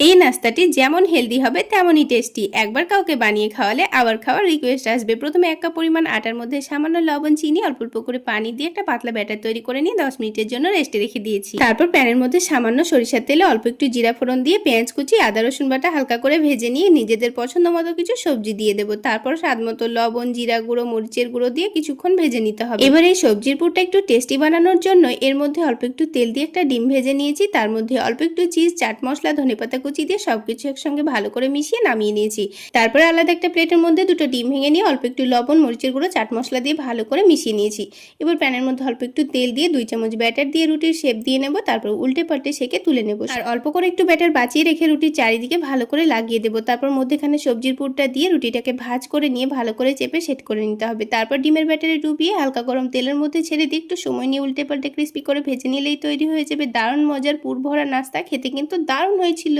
এই নাস্তাটি যেমন হেলদি হবে তেমনই টেস্টি। একবার কাউকে বানিয়ে খাওয়ালে আবার খাওয়ার রিকোয়েস্ট আসবে। প্রথমে 1 কাপ পরিমাণ আটার মধ্যে সামান্য লবণ, চিনি, অল্প অল্প করে পানি দিয়ে একটা পাতলা ব্যাটার তৈরি করে নিয়ে 10 মিনিটের জন্য রেস্টে রেখে দিয়েছি। তারপর প্যানের মধ্যে সামান্য সরিষার তেলে অল্প একটু জিরা ফোড়ন দিয়ে পেঁয়াজ কুচি, আদা রসুন বাটা হালকা করে ভেজে নিয়ে নিজেদের পছন্দ মতো কিছু সবজি দিয়ে দেবো। তারপর স্বাদ মতো লবণ, জিরা গুঁড়ো, মরিচের গুঁড়ো দিয়ে কিছুক্ষণ ভেজে নিতে হবে। এবার এই সবজির পুরটা একটু টেস্টি বানানোর জন্য এর মধ্যে অল্প একটু তেল দিয়ে একটা ডিম ভেজে নিয়েছি। তার মধ্যে অল্প একটু চিজ, চাট মশলা, ধনেপাতা কুচি দিয়ে সবকিছু একসঙ্গে ভালো করে মিশিয়ে নামিয়ে নিয়েছি। তারপরে আলাদা একটা প্লেটের মধ্যে দুটো ডিম ভেঙে নিয়ে অল্প একটু লবণ, মরিচের গুঁড়ো, চাট মশলা দিয়ে ভালো করে মিশিয়ে নিয়েছি। এবার প্যানের মধ্যে অল্প একটু তেল দিয়ে 2 চামচ ব্যাটার দিয়ে রুটির শেপ দিয়ে নেব। তারপর উল্টে পাল্টে সেকে তুলে নেব। আর অল্প করে একটু ব্যাটার বাঁচিয়ে রেখে রুটির চারিদিকে ভালো করে লাগিয়ে দেবো। তারপর মধ্যেখানে সবজির পুরটা দিয়ে রুটিটাকে ভাঁজ করে নিয়ে ভালো করে চেপে সেট করে নিতে হবে। তারপর ডিমের ব্যাটারে ডুবিয়ে হালকা গরম তেলের মধ্যে ছেড়ে দিয়ে একটু সময় নিয়ে উল্টে পাল্টে ক্রিস্পি করে ভেজে নিলেই তৈরি হয়ে যাবে দারুণ মজার পুর ভরা নাস্তা। খেতে কিন্তু দারুণ হয়েছিল।